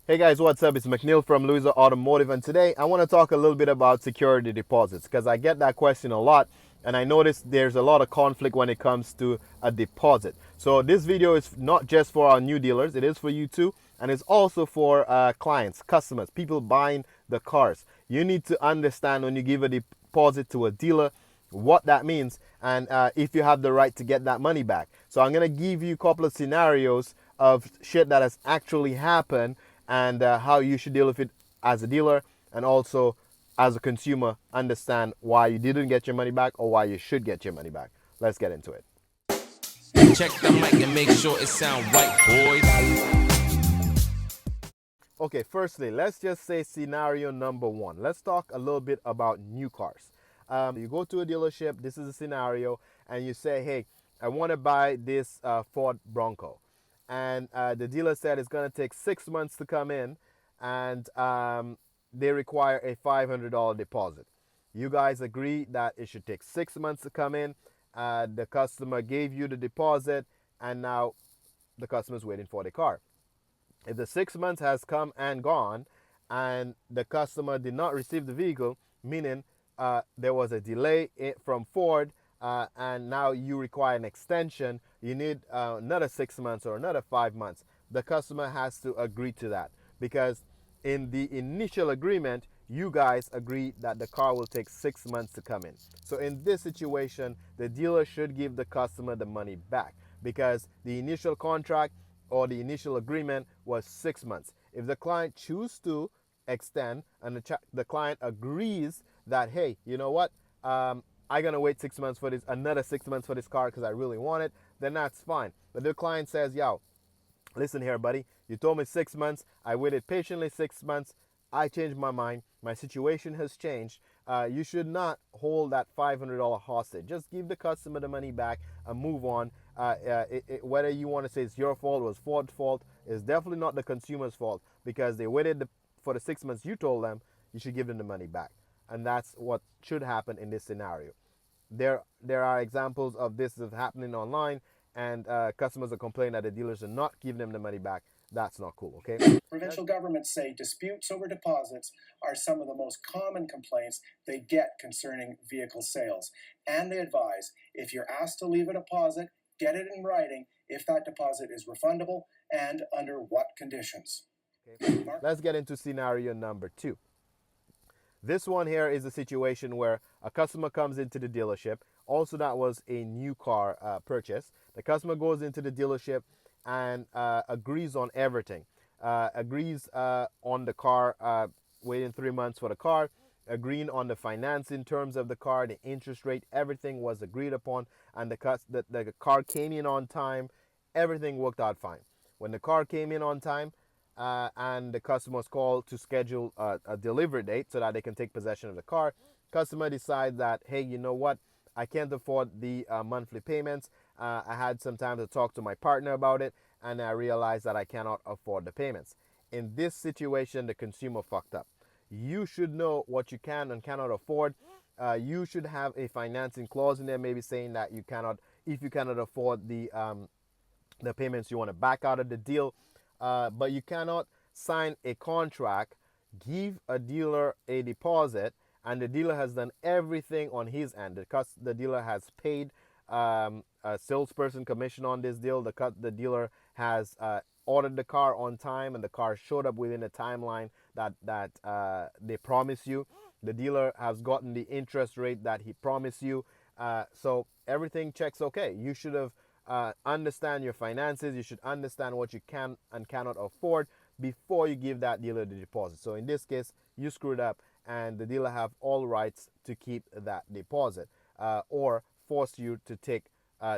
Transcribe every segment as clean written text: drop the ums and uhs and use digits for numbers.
Hey guys, what's up? It's McNeil from Louisa Automotive, and today I want to talk a little bit about security deposits because I get that question a lot, and I notice there's a lot of conflict when it comes to a deposit. So this video is not just for our new dealers, it is for you too, and it's also for clients, customers, people buying the cars. You need to understand when you give a deposit to a dealer what that means and if you have the right to get that money back. So I'm going to give you a couple of scenarios of shit that has actually happened and how you should deal with it as a dealer and also as a consumer, understand why you didn't get your money back or why you should get your money back. Let's get into it. Check the mic and make sure it sound right, boys. Okay, firstly, let's just say scenario number one. Let's talk a little bit about new cars. You go to a dealership, this is a scenario, and you say, hey, I want to buy this Ford Bronco. And the dealer said it's going to take 6 months to come in, and they require a $500 deposit. You guys agree that it should take 6 months to come in. The customer gave you the deposit, and now the customer is waiting for the car. If the 6 months has come and gone and the customer did not receive the vehicle, meaning there was a delay from Ford and now you require an extension, you need another 6 months or another 5 months, the customer has to agree to that because in the initial agreement, you guys agreed that the car will take 6 months to come in. So in this situation, the dealer should give the customer the money back because the initial contract or the initial agreement was 6 months. If the client chooses to extend and the client agrees that, hey, you know what, I'm gonna wait 6 months for this, another 6 months for this car because I really want it, then that's fine. But the client says, yo, listen here, buddy, you told me 6 months, I waited patiently 6 months, I changed my mind, my situation has changed. You should not hold that $500 hostage. Just give the customer the money back and move on. Whether you want to say it's your fault, it was Ford's fault, it's definitely not the consumer's fault because they waited for the 6 months you told them. You should give them the money back, and that's what should happen in this scenario. There are examples of this is happening online, and customers are complaining that the dealers are not giving them the money back. That's not cool. Okay. Provincial governments say disputes over deposits are some of the most common complaints they get concerning vehicle sales. And they advise if you're asked to leave a deposit, get it in writing if that deposit is refundable and under what conditions. Okay. Let's get into scenario number two. This one here is a situation where a customer comes into the dealership. Also, that was a new car purchase. The customer goes into the dealership and agrees on everything. Agrees on the car, waiting 3 months for the car, agreeing on the financing terms of the car, the interest rate, everything was agreed upon, and the car came in on time. Everything worked out fine. When the car came in on time, and the customer's called to schedule a delivery date so that they can take possession of the car. Customer decides that, hey, you know what? I can't afford the monthly payments. I had some time to talk to my partner about it, and I realized that I cannot afford the payments. In this situation, the consumer fucked up. You should know what you can and cannot afford. You should have a financing clause in there, maybe saying that you cannot, if you cannot afford the payments, you want to back out of the deal. But you cannot sign a contract, give a dealer a deposit, and the dealer has done everything on his end. The dealer has paid a salesperson commission on this deal. The dealer has ordered the car on time, and the car showed up within the timeline that they promised you. The dealer has gotten the interest rate that he promised you. So everything checks okay. You should have understand your finances. You should understand what you can and cannot afford before you give that dealer the deposit. So in this case, you screwed up, and the dealer have all rights to keep that deposit or force you to take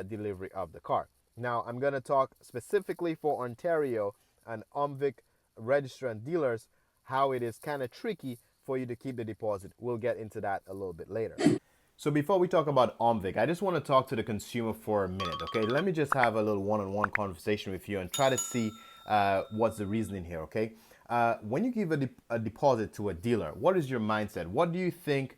delivery of the car. Now, I'm going to talk specifically for Ontario and OMVIC registrant dealers how it is kind of tricky for you to keep the deposit. We'll get into that a little bit later. So before we talk about OMVIC, I just want to talk to the consumer for a minute, okay? Let me just have a little one-on-one conversation with you and try to see what's the reasoning here, okay? When you give a deposit to a dealer, what is your mindset? What do you think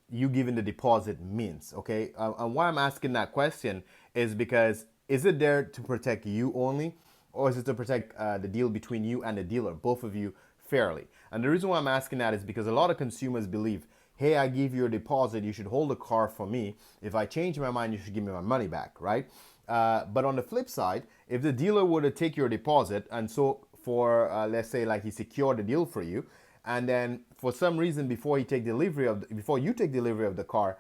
you giving the deposit means, okay? And why I'm asking that question is because is it there to protect you only? or is it to protect the deal between you and the dealer, both of you, fairly? And the reason why I'm asking that is because a lot of consumers believe, hey, I give you a deposit, you should hold the car for me. If I change my mind, you should give me my money back, right? But on the flip side, if the dealer were to take your deposit and so for let's say like he secured the deal for you, and then for some reason before you take delivery of the car,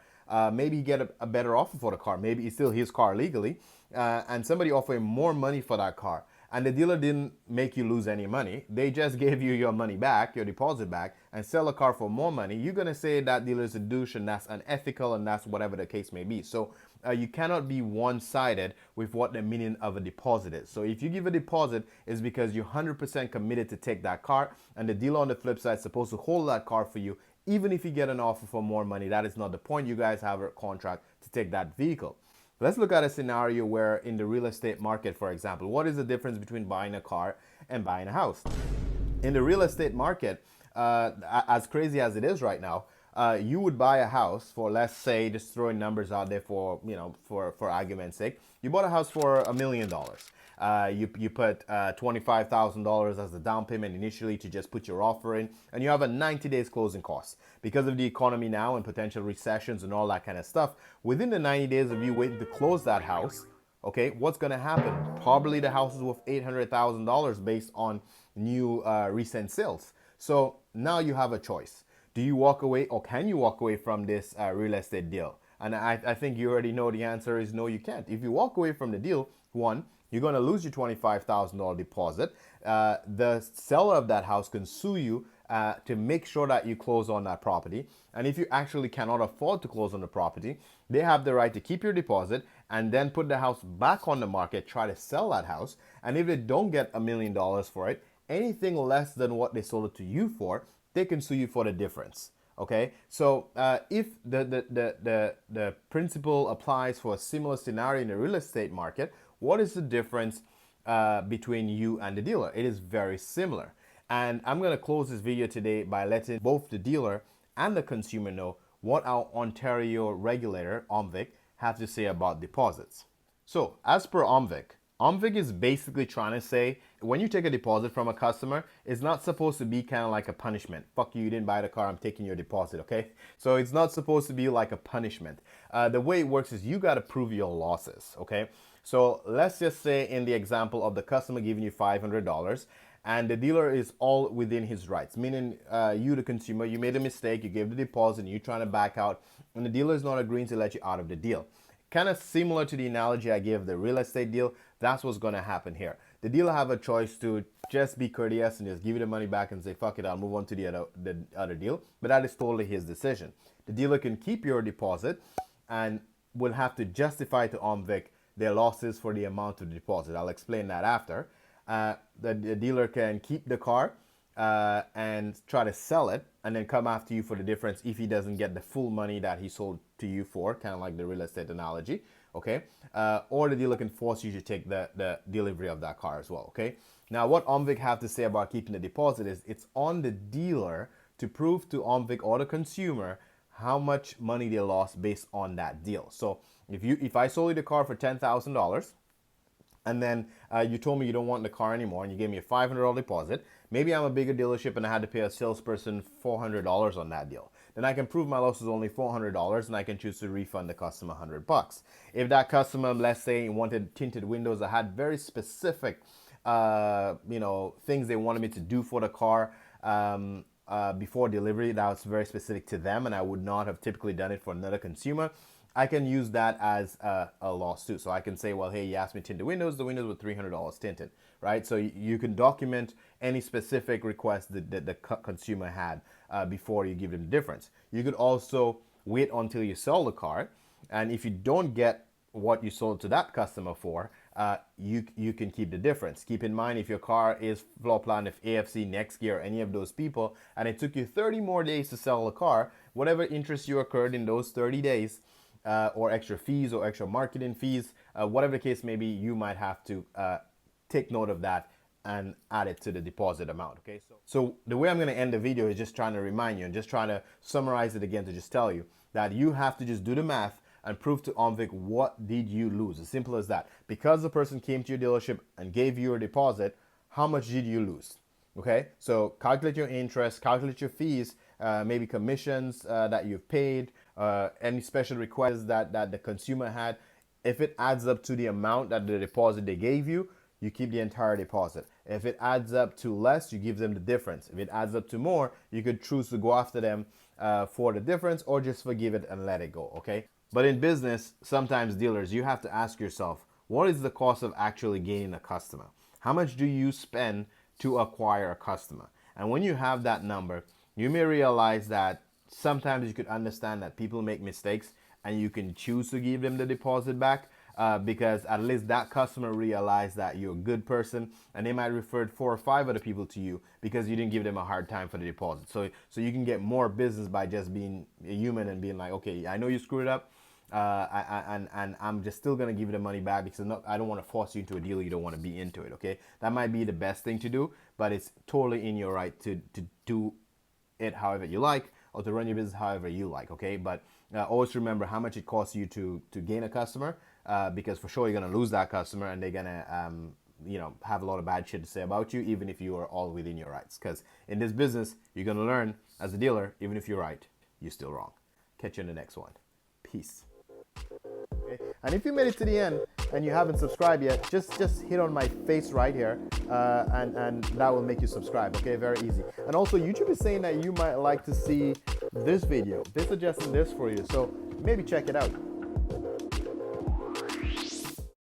maybe you get a better offer for the car. Maybe it's still his car legally, and somebody offer him more money for that car. And the dealer didn't make you lose any money. They just gave you your money back, your deposit back, and sell a car for more money. You're gonna say that dealer is a douche and that's unethical and that's whatever the case may be. So you cannot be one-sided with what the meaning of a deposit is. So if you give a deposit, it's because you're 100% committed to take that car, and the dealer on the flip side is supposed to hold that car for you, even if you get an offer for more money. That is not the point. You guys have a contract to take that vehicle. Let's look at a scenario where in the real estate market, for example, what is the difference between buying a car and buying a house? In the real estate market, as crazy as it is right now, you would buy a house for, let's say, just throwing numbers out there for, for argument's sake, you bought a house for $1,000,000. You put $25,000 as the down payment initially to just put your offer in, and you have a 90 days closing cost. Because of the economy now and potential recessions and all that kind of stuff, within the 90 days of you waiting to close that house, okay, what's going to happen? Probably the house is worth $800,000 based on new recent sales. So now you have a choice. Do you walk away, or can you walk away from this real estate deal? And I think you already know the answer is no, you can't. If you walk away from the deal, one, you're going to lose your $25,000 deposit. The seller of that house can sue you to make sure that you close on that property. And if you actually cannot afford to close on the property, they have the right to keep your deposit and then put the house back on the market, try to sell that house. And if they don't get $1,000,000 for it, anything less than what they sold it to you for, they can sue you for the difference. Okay, so if the principle applies for a similar scenario in the real estate market, what is the difference between you and the dealer? It is very similar. And I'm going to close this video today by letting both the dealer and the consumer know what our Ontario regulator, OMVIC, have to say about deposits. So as per OMVIC is basically trying to say when you take a deposit from a customer, it's not supposed to be kind of like a punishment. Fuck you, you didn't buy the car, I'm taking your deposit, okay? So it's not supposed to be like a punishment. The way it works is you got to prove your losses, okay? So let's just say in the example of the customer giving you $500 and the dealer is all within his rights, meaning you, the consumer, you made a mistake, you gave the deposit, and you're trying to back out, and the dealer is not agreeing to let you out of the deal. Kind of similar to the analogy I gave the real estate deal, that's what's going to happen here. The dealer have a choice to just be courteous and just give you the money back and say, fuck it, I'll move on to the other deal. But that is totally his decision. The dealer can keep your deposit and will have to justify to OMVIC their losses for the amount of the deposit. I'll explain that after. The dealer can keep the car and try to sell it and then come after you for the difference if he doesn't get the full money that he sold to you for, kind of like the real estate analogy, okay? Or the dealer can force you to take the delivery of that car as well, okay? Now, what OMVIC have to say about keeping the deposit is it's on the dealer to prove to OMVIC or the consumer how much money they lost based on that deal. So if I sold you the car for $10,000, and then you told me you don't want the car anymore and you gave me a $500 deposit, maybe I'm a bigger dealership and I had to pay a salesperson $400 on that deal. Then I can prove my loss was only $400 and I can choose to refund the customer $100. If that customer, let's say, wanted tinted windows that had very specific things they wanted me to do for the car before delivery, that was very specific to them and I would not have typically done it for another consumer, I can use that as a loss too. So I can say, well, hey, you asked me to tint the windows were $300 tinted, right? So you can document any specific request that the consumer had before you give them the difference. You could also wait until you sell the car, and if you don't get what you sold to that customer for, you can keep the difference. Keep in mind, if your car is floor plan, if AFC, Next Gear, any of those people, and it took you 30 more days to sell the car, whatever interest you occurred in those 30 days, or extra fees or extra marketing fees, whatever the case may be, you might have to take note of that and add it to the deposit amount, okay? So the way I'm going to end the video is just trying to remind you and just trying to summarize it again to just tell you that you have to just do the math and prove to OMVIC what did you lose. As simple as that. Because the person came to your dealership and gave you a deposit, how much did you lose? Okay, so calculate your interest, calculate your fees, maybe commissions that you've paid, any special requests that the consumer had. If it adds up to the amount that the deposit they gave you, you keep the entire deposit. If it adds up to less, you give them the difference. If it adds up to more, you could choose to go after them for the difference or just forgive it and let it go, okay? But in business, sometimes dealers, you have to ask yourself, what is the cost of actually gaining a customer? How much do you spend to acquire a customer? And when you have that number, you may realize that sometimes you could understand that people make mistakes and you can choose to give them the deposit back because at least that customer realized that you're a good person and they might refer 4 or 5 other people to you because you didn't give them a hard time for the deposit. So you can get more business by just being a human and being like, okay, I know you screwed up. And I'm just still gonna give you the money back because I don't want to force you into a deal you don't want to be into it. Okay, that might be the best thing to do, but it's totally in your right to do it however you like or to run your business however you like. Okay, but always remember how much it costs you to gain a customer because for sure you're gonna lose that customer and they're gonna have a lot of bad shit to say about you even if you are all within your rights. Because in this business you're gonna learn as a dealer, even if you're right, you're still wrong. Catch you in the next one. Peace. Okay. And if you made it to the end and you haven't subscribed yet, just hit on my face right here and that will make you subscribe. Okay, very easy. And also YouTube is saying that you might like to see this video. They're suggesting this for you, so maybe check it out.